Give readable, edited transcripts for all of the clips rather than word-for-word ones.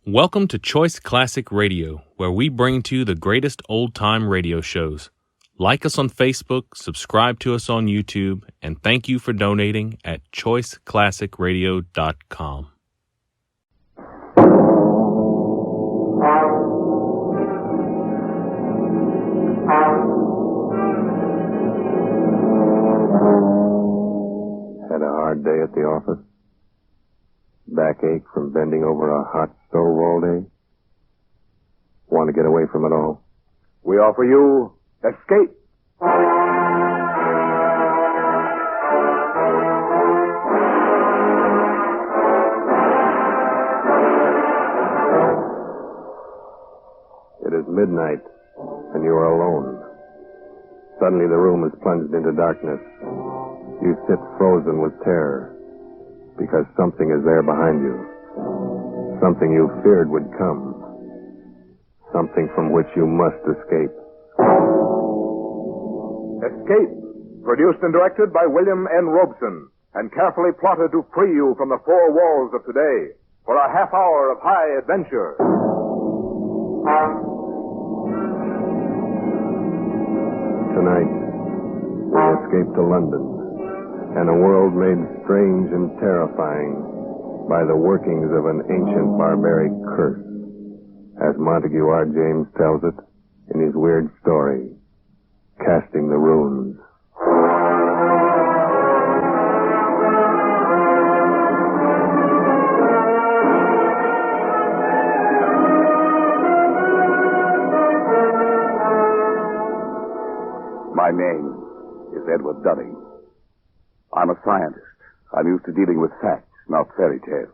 Welcome to Choice Classic Radio, where we bring to you the greatest old-time radio shows. Like us on Facebook, subscribe to us on YouTube, and thank you for donating at choiceclassicradio.com. Had a hard day at the office? Backache from bending over a hot stove all day? Want to get away from it all? We offer you Escape. It is midnight, and you are alone. Suddenly the room is plunged into darkness. You sit frozen with terror, because something is there behind you. Something you feared would come. Something from which you must escape. Escape, produced and directed by William N. Robeson, and carefully plotted to free you from the four walls of today for a half hour of high adventure. Tonight, we escape to London, and a world made strange and terrifying by the workings of an ancient barbaric curse, as Montague R. James tells it in his weird story, Casting the Runes. My name is Edward Dunning. I'm a scientist. I'm used to dealing with facts, not fairy tales.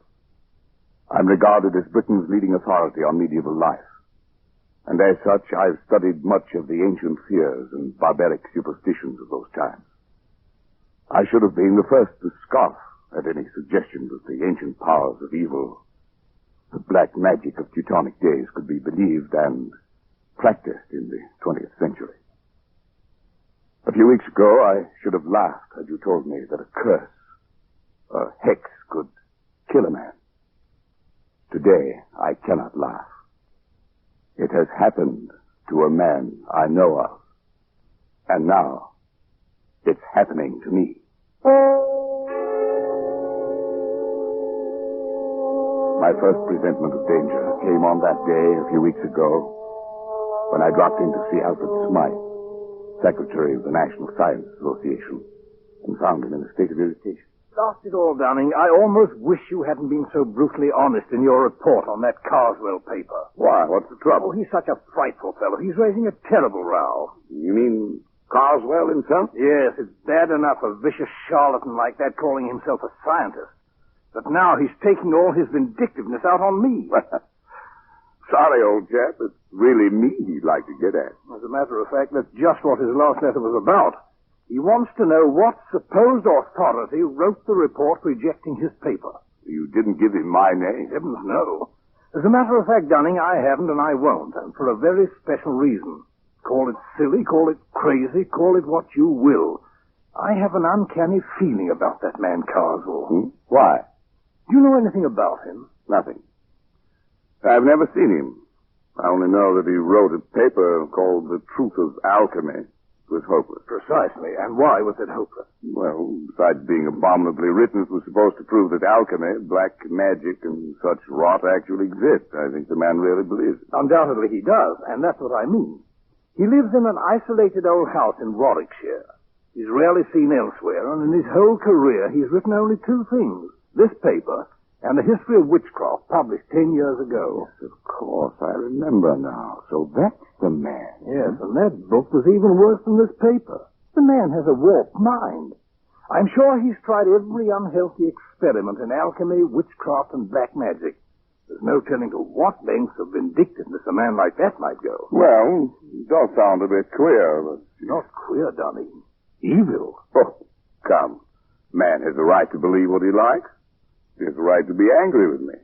I'm regarded as Britain's leading authority on medieval life. And as such, I've studied much of the ancient fears and barbaric superstitions of those times. I should have been the first to scoff at any suggestion that the ancient powers of evil, the black magic of Teutonic days, could be believed and practiced in the 20th century. A few weeks ago, I should have laughed had you told me that a curse, a hex, could kill a man. Today, I cannot laugh. It has happened to a man I know of. And now, it's happening to me. My first presentiment of danger came on that day a few weeks ago when I dropped in to see Alfred Smythe, Secretary of the National Science Association, and found him in a state of irritation. Lost it all, Dunning. I almost wish you hadn't been so brutally honest in your report on that Carswell paper. Why? What's the trouble? Oh, he's such a frightful fellow. He's raising a terrible row. You mean Carswell himself? Yes, it's bad enough a vicious charlatan like that calling himself a scientist. But now he's taking all his vindictiveness out on me. Sorry, old chap. It's really me he'd like to get at. As a matter of fact, that's just what his last letter was about. He wants to know what supposed authority wrote the report rejecting his paper. You didn't give him my name? Heavens, no. As a matter of fact, Dunning, I haven't and I won't, and for a very special reason. Call it silly, call it crazy, call it what you will. I have an uncanny feeling about that man Carswell. Why? Do you know anything about him? Nothing. I've never seen him. I only know that he wrote a paper called The Truth of Alchemy. It was hopeless. Precisely. And why was it hopeless? Well, besides being abominably written, it was supposed to prove that alchemy, black magic, and such rot actually exist. I think the man really believes it. Undoubtedly he does, and that's what I mean. He lives in an isolated old house in Warwickshire. He's rarely seen elsewhere, and in his whole career he's written only two things. This paper and the history of witchcraft, published 10 years ago. Yes, of course. I remember now. So that's the man. Yes, and that book was even worse than this paper. The man has a warped mind. I'm sure he's tried every unhealthy experiment in alchemy, witchcraft, and black magic. There's no telling to what lengths of vindictiveness a man like that might go. Well, it does sound a bit queer, but... Not queer, Dunning. Evil. Oh, come. Man has a right to believe what he likes. He has a right to be angry with me.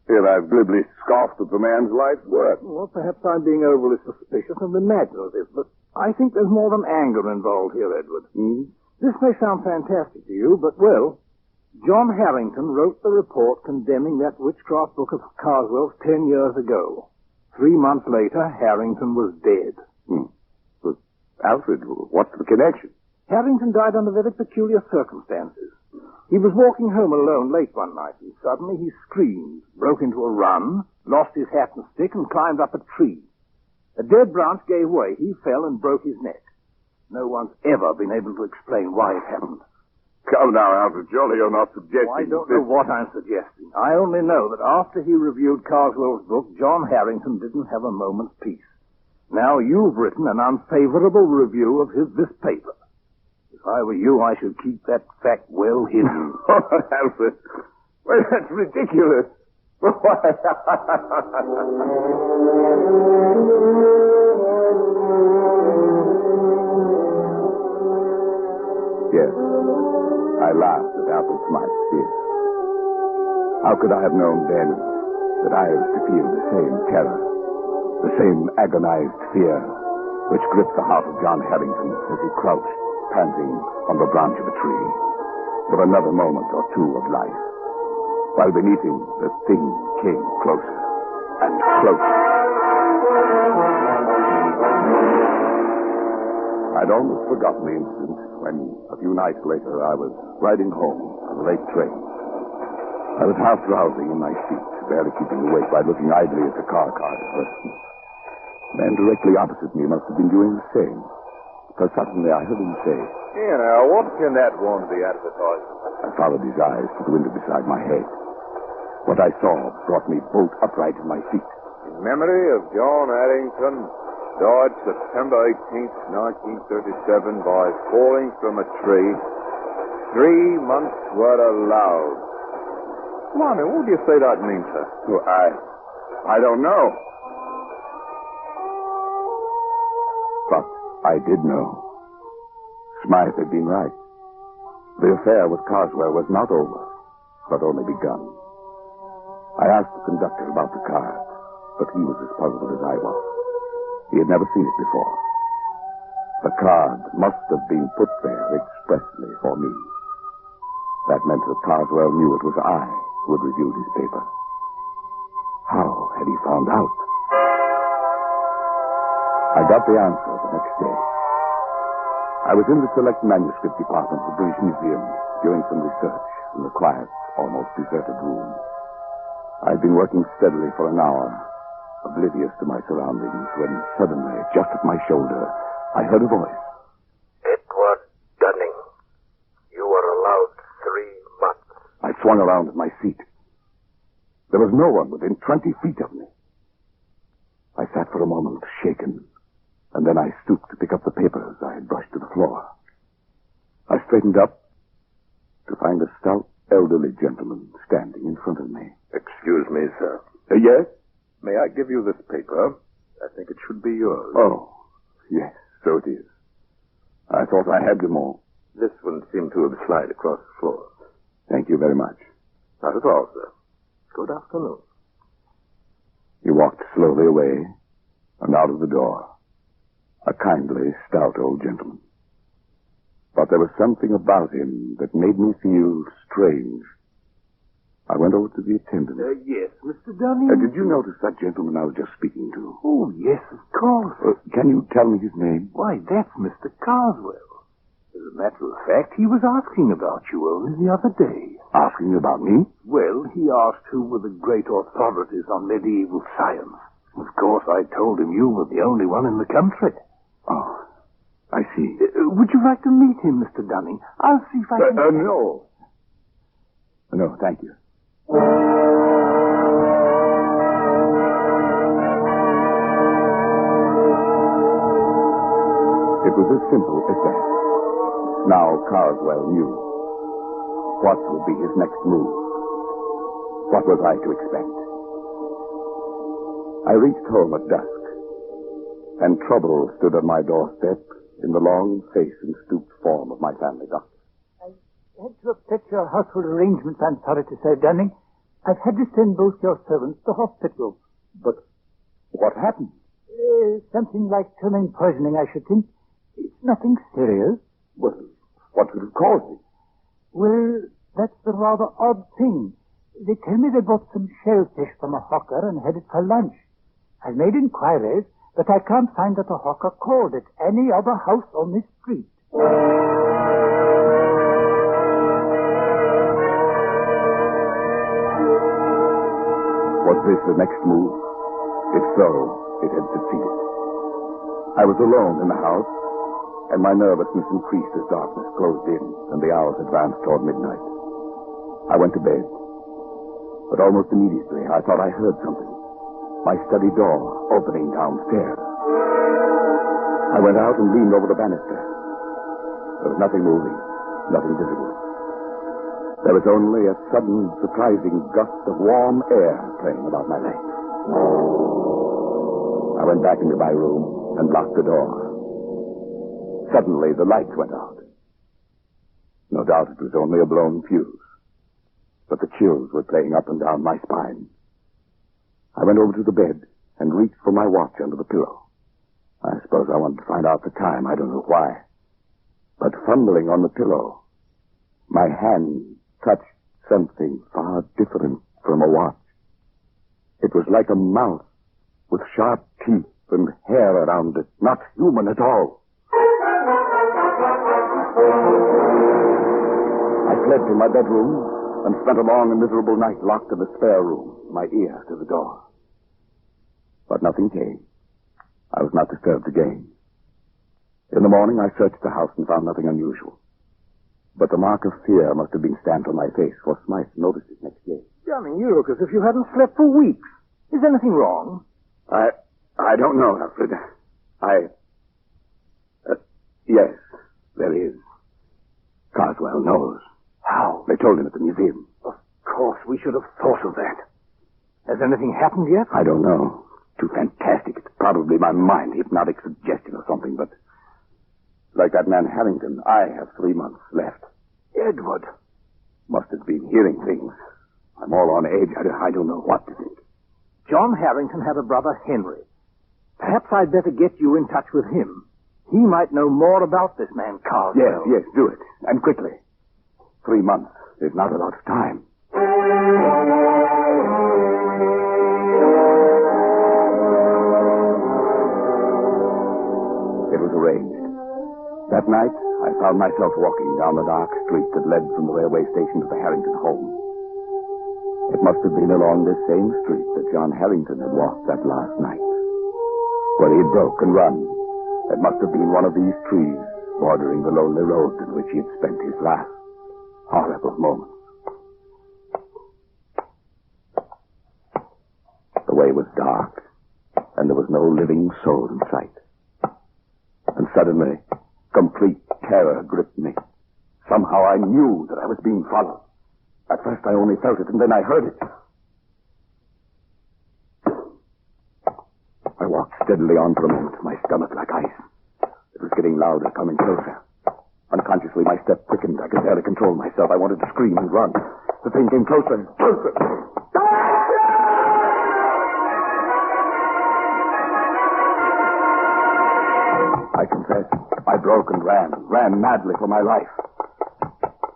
Here I've glibly scoffed at the man's life's work. Well, perhaps I'm being overly suspicious and imaginative, but I think there's more than anger involved here, Edward. This may sound fantastic to you, but, well, John Harrington wrote the report condemning that witchcraft book of Carswell's 10 years ago. 3 months later, Harrington was dead. But, Alfred, what's the connection? Harrington died under very peculiar circumstances. He was walking home alone late one night, and suddenly he screamed, broke into a run, lost his hat and stick, and climbed up a tree. A dead branch gave way. He fell and broke his neck. No one's ever been able to explain why it happened. Come now, Alfred, surely you're not suggesting... I don't know what I'm suggesting. I only know that after he reviewed Carswell's book, John Harrington didn't have a moment's peace. Now you've written an unfavorable review of this paper. If I were you, I should keep that fact well hidden. Alfred, well, that's ridiculous. Yes, I laughed at Alfred Smythe's fear. How could I have known then that I was to feel the same terror, the same agonized fear which gripped the heart of John Harrington as he crouched, panting on the branch of a tree, for another moment or two of life, while beneath him the thing came closer and closer. I'd almost forgotten the incident when, a few nights later, I was riding home on a late train. I was half drowsing in my seat, barely keeping awake by looking idly at the car card. The man directly opposite me must have been doing the same, for suddenly I heard him say, "Here now, what can that one be advertising?" I followed his eyes to the window beside my head. What I saw brought me bolt upright in my seat. In memory of John Harrington, died September 18th, 1937, by falling from a tree. 3 months were allowed. Blimey, what do you say that means, sir? Well, I don't know. But I did know. Smythe had been right. The affair with Carswell was not over, but only begun. I asked the conductor about the card, but he was as puzzled as I was. He had never seen it before. The card must have been put there expressly for me. That meant that Carswell knew it was I who had reviewed his paper. How had he found out? I got the answer the next day. I was in the select manuscript department of the British Museum doing some research in the quiet, almost deserted room. I'd been working steadily for an hour, oblivious to my surroundings, when suddenly, just at my shoulder, I heard a voice. "Edward Dunning, you are allowed 3 months. I swung around in my seat. There was no one within 20 feet of me. I sat for a moment, shaken, and then I stooped to pick up the papers I had brushed to the floor. I straightened up to find a stout, elderly gentleman standing in front of me. Excuse me, sir. Yes? May I give you this paper? I think it should be yours. Oh, yes, so it is. I thought I had them all. This one seemed to have slid across the floor. Thank you very much. Not at all, sir. Good afternoon. He walked slowly away and out of the door. A kindly, stout old gentleman. But there was something about him that made me feel strange. I went over to the attendant. Yes, Mr. Dunning? Did you notice that gentleman I was just speaking to? Oh, yes, of course. Can you tell me his name? Why, that's Mr. Carswell. As a matter of fact, he was asking about you only the other day. Asking about me? Well, he asked who were the great authorities on medieval science. Of course, I told him you were the only one in the country. Oh, I see. Would you like to meet him, Mr. Dunning? I'll see if I can... No. No, thank you. It was as simple as that. Now Carswell knew. What would be his next move? What was I to expect? I reached home at dusk, and trouble stood on my doorstep in the long face and stooped form of my family doctor. I had to upset your household arrangements, I'm sorry to say, Dunning. I've had to send both your servants to hospital. But what happened? Something like ptomaine poisoning, I should think. It's nothing serious. Well, what could have caused it? Well, That's the rather odd thing. They tell me they bought some shellfish from a hawker and had it for lunch. I've made inquiries, but I can't find that the hawker called at any other house on this street. Was this the next move? If so, it had succeeded. I was alone in the house, and my nervousness increased as darkness closed in and the hours advanced toward midnight. I went to bed, but almost immediately I thought I heard something. My study door opening downstairs. I went out and leaned over the banister. There was nothing moving, nothing visible. There was only a sudden, surprising gust of warm air playing about my legs. I went back into my room and locked the door. Suddenly, the lights went out. No doubt it was only a blown fuse, but the chills were playing up and down my spine. I went over to the bed and reached for my watch under the pillow. I suppose I wanted to find out the time. I don't know why. But fumbling on the pillow, my hand touched something far different from a watch. It was like a mouth with sharp teeth and hair around it, not human at all. I fled to my bedroom and spent a long and miserable night locked in the spare room, my ear to the door. But nothing came. I was not disturbed again. In the morning, I searched the house and found nothing unusual. But the mark of fear must have been stamped on my face, for Smythe noticed it next day. Dunning, you look as if you hadn't slept for weeks. Is anything wrong? I don't know, Alfred. Yes, there is. Carswell knows. How? They told him at the museum. Of course, we should have thought of that. Has anything happened yet? I don't know. Too fantastic. It's probably my mind, hypnotic suggestion or something, but like that man Harrington, I have 3 months left. Edward. Must have been hearing things. I'm all on edge. I don't know what to think. John Harrington had a brother, Henry. Perhaps I'd better get you in touch with him. He might know more about this man, Carswell. Yes, do it. And quickly. 3 months is not a lot of time. It was arranged. That night, I found myself walking down the dark street that led from the railway station to the Harrington home. It must have been along this same street that John Harrington had walked that last night. Where he had broke and run. It must have been one of these trees bordering the lonely road in which he had spent his last horrible moments. The way was dark, and there was no living soul in sight. And suddenly, complete terror gripped me. Somehow I knew that I was being followed. At first I only felt it, and then I heard it. I walked steadily on for a moment, my stomach like ice. It was getting louder, coming closer. Unconsciously, my step quickened. I could barely control myself. I wanted to scream and run. The thing came closer and closer. I confess, I broke and ran madly for my life.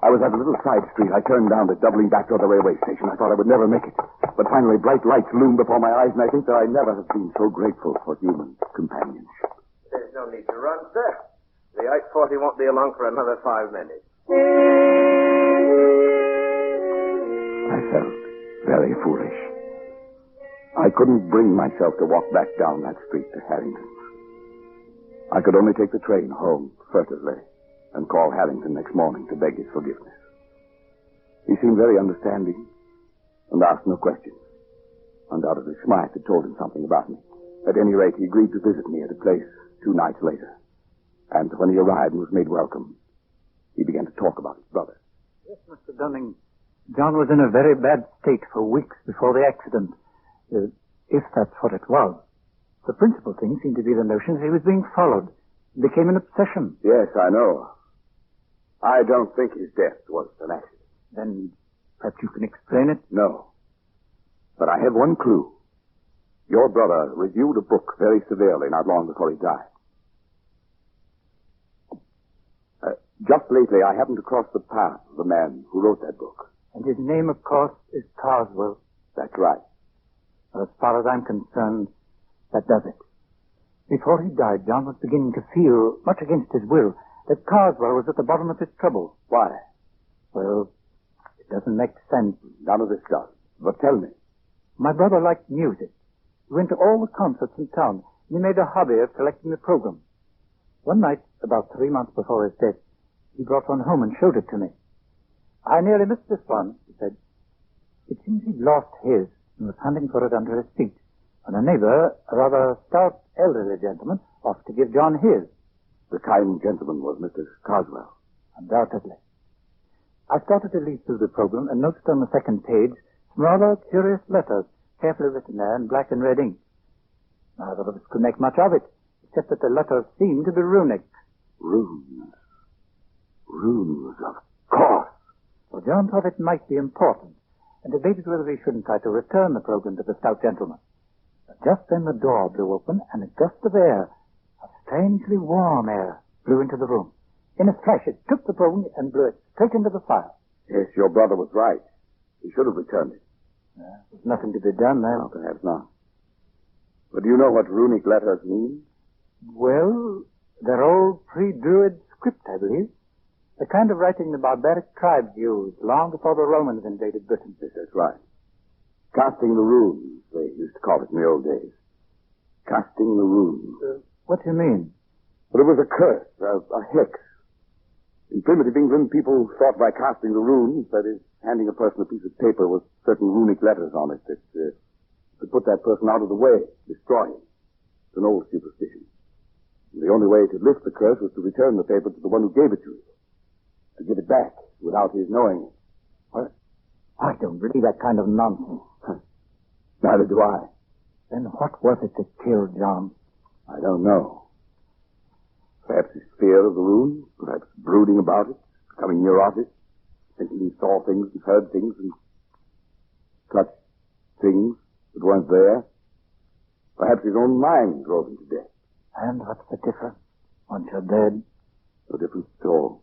I was at a little side street. I turned down it, doubling back toward the railway station. I thought I would never make it. But finally, bright lights loomed before my eyes, and I think that I never have been so grateful for human companionship. There's no need to run, sir. The 840 won't be along for another 5 minutes. I felt very foolish. I couldn't bring myself to walk back down that street to Harrington's. I could only take the train home furtively and call Harrington next morning to beg his forgiveness. He seemed very understanding and asked no questions. Undoubtedly, Smythe had told him something about me. At any rate, he agreed to visit me at a place 2 nights later. And when he arrived and was made welcome, he began to talk about his brother. Yes, Mr. Dunning. John was in a very bad state for weeks before the accident, if that's what it was. The principal thing seemed to be the notion that he was being followed. It became an obsession. Yes, I know. I don't think his death was an accident. Then perhaps you can explain it? No. But I have one clue. Your brother reviewed a book very severely not long before he died. Just lately, I happened to cross the path of the man who wrote that book. And his name, of course, is Carswell. That's right. As far as I'm concerned, that does it. Before he died, John was beginning to feel, much against his will, that Carswell was at the bottom of his trouble. Why? Well, it doesn't make sense. None of this does. But tell me. My brother liked music. He went to all the concerts in town, and he made a hobby of collecting the program. One night, about 3 months before his death, he brought one home and showed it to me. I nearly missed this one, he said. It seems he'd lost his and was hunting for it under his seat, when a neighbor, a rather stout elderly gentleman, offered to give John his. The kind gentleman was Mr. Carswell. Undoubtedly. I started to leaf through the program and noticed on the second page some rather curious letters, carefully written there in black and red ink. Neither of us could make much of it, except that the letters seemed to be runic. Runes. Runes, of course. Well, John thought it might be important, and debated whether he shouldn't try to return the program to the stout gentleman. But just then the door blew open, and a gust of air, a strangely warm air, blew into the room. In a flash, it took the program and blew it straight into the fire. Yes, your brother was right. He should have returned it. There's nothing to be done then. No, perhaps not. But do you know what runic letters mean? Well, they're old pre-Druid script, I believe. The kind of writing the barbaric tribes used long before the Romans invaded Britain. Yes, that's right. Casting the runes, they used to call it in the old days. Casting the runes. What do you mean? But it was a curse, a hex. In primitive England, people thought by casting the runes, that is, handing a person a piece of paper with certain runic letters on it, that could put that person out of the way, destroy him. It's an old superstition. And the only way to lift the curse was to return the paper to the one who gave it to you. To give it back without his knowing it. What? I don't believe that kind of nonsense. Neither do I. Then what was it that killed John? I don't know. Perhaps his fear of the runes, perhaps brooding about it, becoming neurotic, thinking he saw things and heard things and touched things that weren't there. Perhaps his own mind drove him to death. And what's the difference? Once you're dead? No difference at all.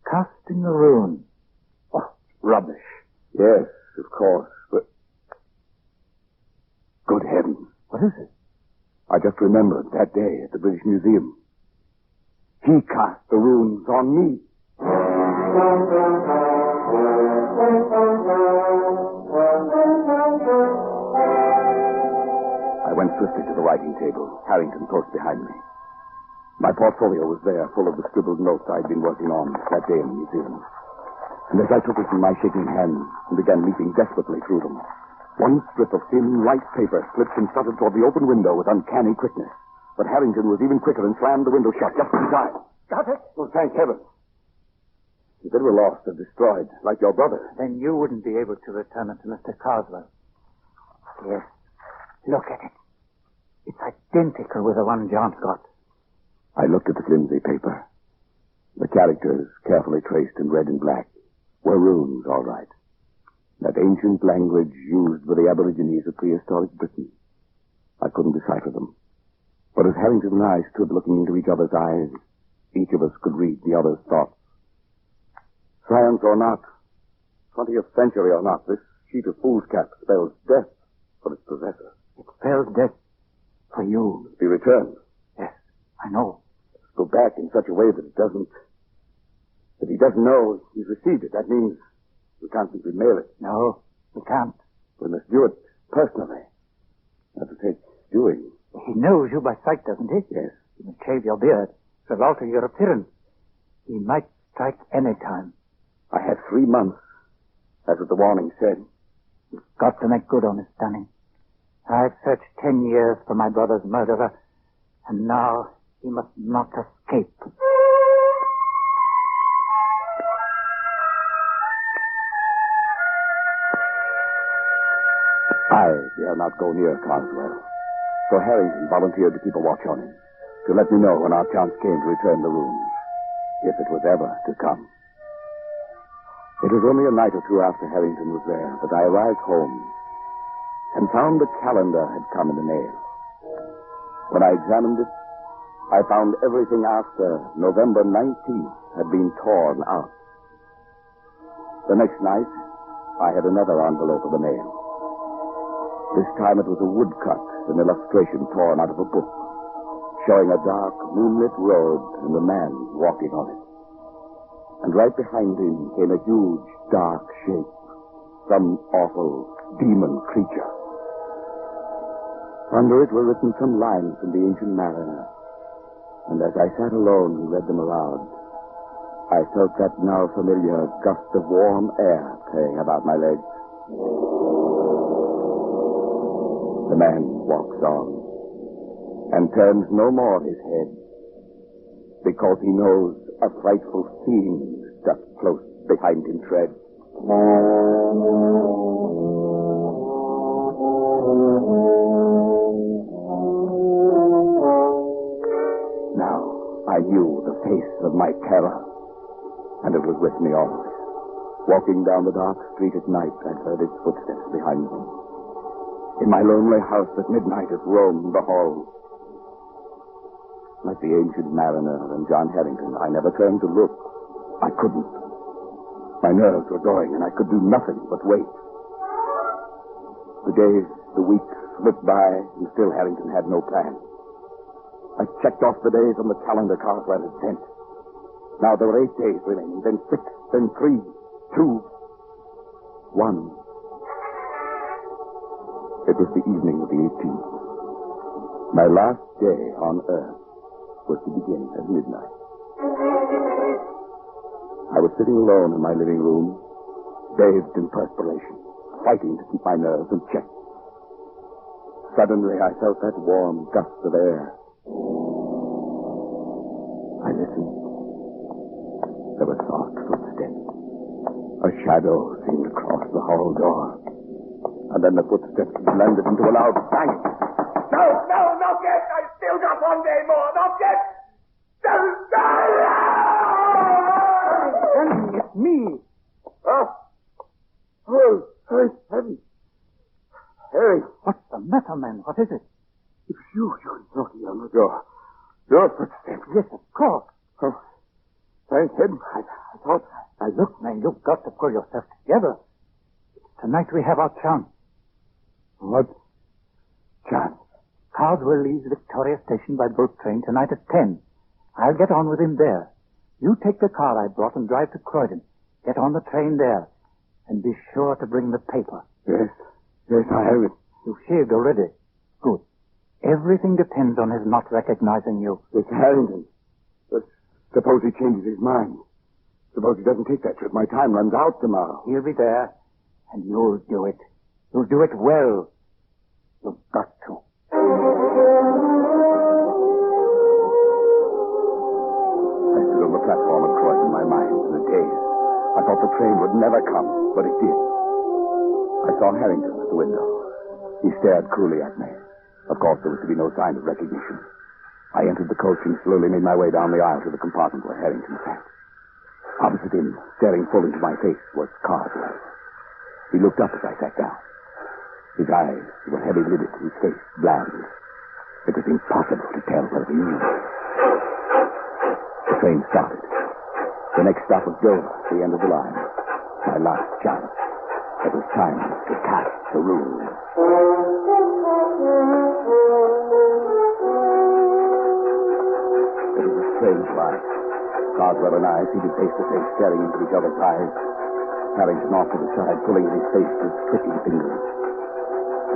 Casting the rune. Oh, rubbish. Yes, of course, but... Good heavens. What is it? I just remembered that day at the British Museum. He cast the runes on me. I went swiftly to the writing table, Harrington close behind me. My portfolio was there, full of the scribbled notes I'd been working on that day in the museum. And as I took it in my shaking hand and began leaping desperately through them, one strip of thin, white paper slipped and fluttered toward the open window with uncanny quickness. But Harrington was even quicker and slammed the window shut just in time. Got it? Well, thank heaven. If it were lost or destroyed, like your brother. Then you wouldn't be able to return it to Mr. Carswell. Here, look at it. It's identical with the one John's got. I looked at the flimsy paper. The characters, carefully traced in red and black, were runes, all right. That ancient language used by the Aborigines of prehistoric Britain. I couldn't decipher them. But as Harrington and I stood looking into each other's eyes, each of us could read the other's thoughts. Science or not, 20th century or not, this sheet of foolscap spells death for its possessor. It spells death for you. Be returned. Yes, I know. Let's go back in such a way that he doesn't know he's received it. That means we can't simply mail it. No, we can't. We must do it personally. That'll take doing. He knows you by sight, doesn't he? Yes. You must shave your beard. It'll alter your appearance. He might strike any time. I have 3 months. That's what the warning said. You've got to make good on his stunning. I've searched 10 years for my brother's murderer, and now he must not escape. I dare not go near Carswell. So Harrington volunteered to keep a watch on him, to let me know when our chance came to return the runes, if it was ever to come. It was only a night or two after Harrington was there that I arrived home and found the calendar had come in the mail. When I examined it, I found everything after November 19th had been torn out. The next night, I had another envelope of the mail. This time it was a woodcut, an illustration torn out of a book, showing a dark, moonlit road and a man walking on it. And right behind him came a huge, dark shape, some awful demon creature. Under it were written some lines from the Ancient Mariner, and as I sat alone and read them aloud, I felt that now familiar gust of warm air playing about my legs. The man walks on and turns no more his head, because he knows a frightful fiend doth close behind him tread. Now I knew the face of my terror, and it was with me always. Walking down the dark street at night, I heard its footsteps behind me. In my lonely house at midnight, it roamed the halls. Like the Ancient Mariner and John Harrington, I never turned to look. I couldn't. My nerves were going, and I could do nothing but wait. The days, the weeks slipped by, and still Harrington had no plan. I checked off the days on the calendar Carswell had sent. Now there were 8 days remaining, then 6, then 3, 2, 1. It was the evening of the 18th. My last day on Earth was to begin at midnight. I was sitting alone in my living room, bathed in perspiration, fighting to keep my nerves in check. Suddenly, I felt that warm gust of air. I listened. There were soft footsteps. A shadow seemed to cross the hall door. And then the footsteps blended into a loud bang. No, not yet. I still got 1 day more. Not yet. It's me. Thank heaven. Harry. What's the matter, man? What is it? It's you knocking on the door. Your footsteps. Yes, of course. Oh, thank heaven. I thought... Now, look, man, you've got to pull yourself together. Tonight we have our chance. What chance? Carswell leaves Victoria Station by boat train tonight at 10. I'll get on with him there. You take the car I brought and drive to Croydon. Get on the train there. And be sure to bring the paper. Yes, I have it. You've shaved already. Good. Everything depends on his not recognizing you. It's Harrington. But suppose he changes his mind. Suppose he doesn't take that trip. My time runs out tomorrow. He'll be there, and you'll do it. You'll do it well. You've got to. I stood on the platform at Croydon, my mind in a daze. I thought the train would never come, but it did. I saw Harrington at the window. He stared coolly at me. Of course, there was to be no sign of recognition. I entered the coach and slowly made my way down the aisle to the compartment where Harrington sat. Opposite him, staring full into my face, was Carswell. He looked up as I sat down. His eyes were heavy-lidded, his face bland. It was impossible to tell whether he knew. The train started. The next stop was Dover, the end of the line. My last chance. It was time to cast the rule. It was a strange ride. Carswell and I seated face to face, staring into each other's eyes. Harrington off to the side, pulling at his face with twitching fingers.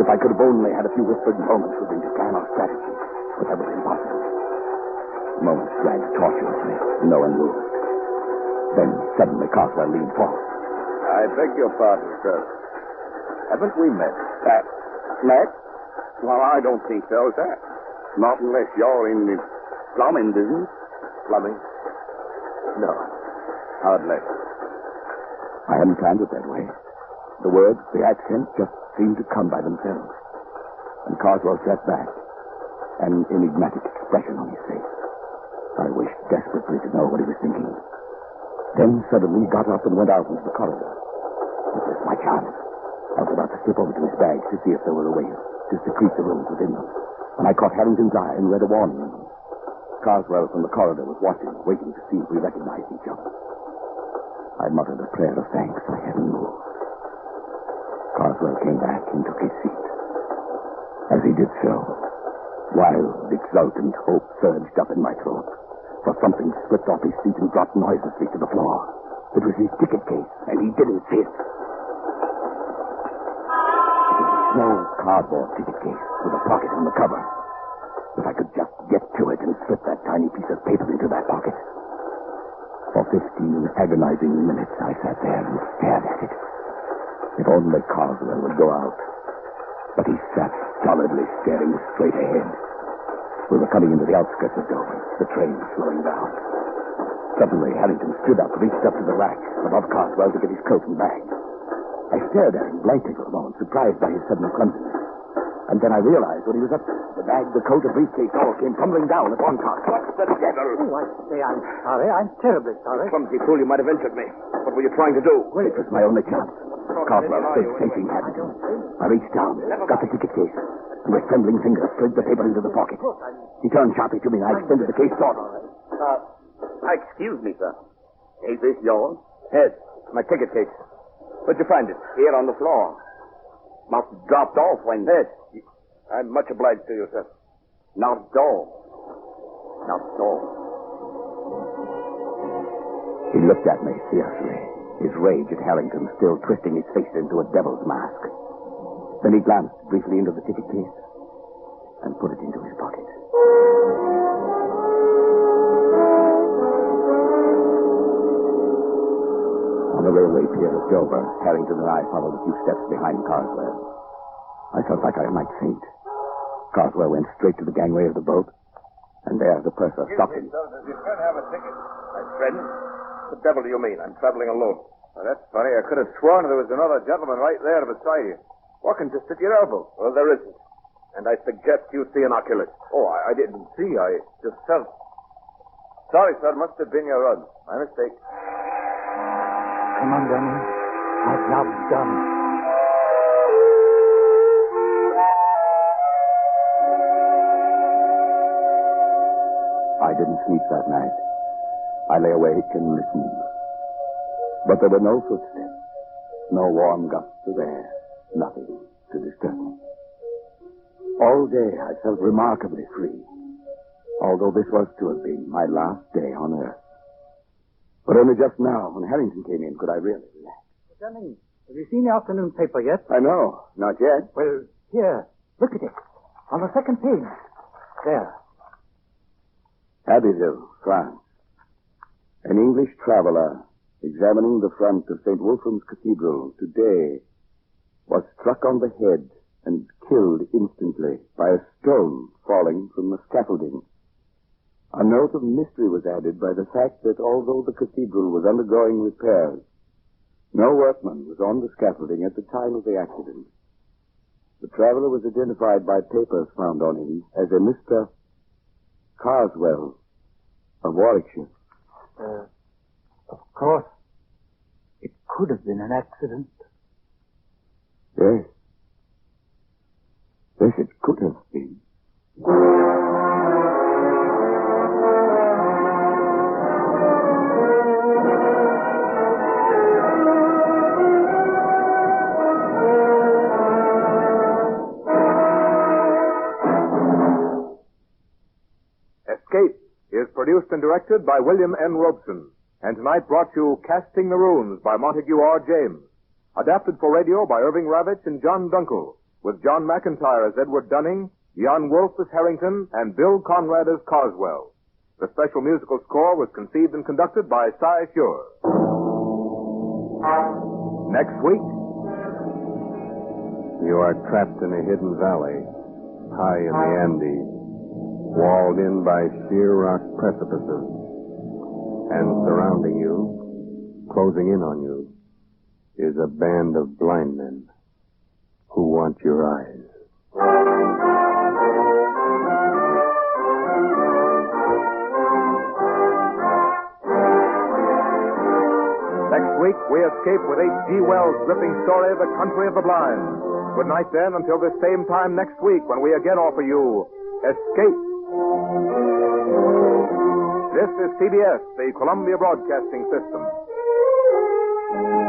If I could have only had a few whispered moments with him to plan our strategy, but that was impossible. Moments dragged tortuously. No one moved. Then suddenly Carswell leaned forward. I beg your pardon, sir. Haven't we met? Met? Well, I don't think so, sir. Not unless you're in the plumbing business. Plumbing? No. Hardly. I hadn't planned it that way. The words, the accent, just seemed to come by themselves. And Carswell sat back, an enigmatic expression on his face. I wished desperately to know what he was thinking. Then suddenly he got up and went out into the corridor. It was my chance. I was about to slip over to his bag to see if there were a way to secrete the rooms within them, when I caught Harrington's eye and read a warning in them. Carswell from the corridor was watching, waiting to see if we recognized each other. I muttered a prayer of thanks I hadn't moved. Carswell came back and took his seat. As he did so, wild, exultant hope surged up in my throat. For something slipped off his seat and dropped noiselessly to the floor. It was his ticket case, and he didn't see it. It was a small cardboard ticket case with a pocket on the cover. If I could just get to it and slip that tiny piece of paper into that pocket. For 15 agonizing minutes, I sat there and stared at it. If only Carswell would go out. But he sat stolidly staring straight ahead. We were coming into the outskirts of Dover, the train slowing down. Suddenly, Harrington stood up, reached up to the rack above Carswell to get his coat and bag. I stared at him blankly for a moment, surprised by his sudden clumsiness. And then I realized what he was up to. The bag, the coat, the briefcase all came tumbling down upon Carswell. What's the devil? Oh, I say I'm sorry. I'm terribly sorry. Clumsy fool, you might have injured me. What were you trying to do? Well, it was my only chance. Carswell stood facing Harrington. I reached down, got the ticket case, and with trembling fingers slid the paper into the pocket. He turned sharply to me, and I extended the case toward him. Excuse me, sir. Is this yours? Yes, my ticket case. Where'd you find it? Here on the floor. Must have dropped off when... Yes. I'm much obliged to you, sir. Not all. Not all. He looked at me fiercely, his rage at Harrington still twisting his face into a devil's mask. Then he glanced briefly into the ticket case and put it into his pocket. On the railway pier at Dover, Harrington and I followed a few steps behind Carswell. I felt like I might faint. Carswell went straight to the gangway of the boat, and there the purser stopped him. Does your friend have a ticket? My friend? What the devil do you mean? I'm traveling alone. Well, that's funny. I could have sworn there was another gentleman right there beside you, walking just at your elbow. Well, there isn't. And I suggest you see an oculist. Oh, I didn't see. I just felt. Sorry, sir. Must have been your run. My mistake. Come on, Danny. Our job's done. I didn't sleep that night. I lay awake and listened. But there were no footsteps, no warm gusts of air, nothing to disturb me. All day I felt remarkably free, although this was to have been my last day on Earth. But only just now, when Harrington came in, could I really relax. Danny, have you seen the afternoon paper yet? I know, not yet. Well, here, look at it. On the second page. There. Abbeville, France. An English traveler examining the front of St. Wolfram's Cathedral today was struck on the head and killed instantly by a stone falling from the scaffolding. A note of mystery was added by the fact that although the cathedral was undergoing repairs, no workman was on the scaffolding at the time of the accident. The traveler was identified by papers found on him as a Mr. Carswell of Warwickshire. Of course, it could have been an accident. Yes. Yes, it could have been. Escape is produced and directed by William N. Robeson, and tonight brought you Casting the Runes by Montague R. James, adapted for radio by Irving Ravitch and John Dunkel, with John McIntyre as Edward Dunning, Jan Wolfe as Harrington, and Bill Conrad as Carswell. The special musical score was conceived and conducted by Cy Shure. Next week, You are trapped in a hidden valley, high in the Andes, walled in by sheer rock precipices, and surrounding you, closing in on you, is a band of blind men who want your eyes. next week we escape with H.G. Wells' gripping story, The Country of the Blind. Good night, then, until this same time next week when we again offer you Escape. This is CBS, the Columbia Broadcasting System.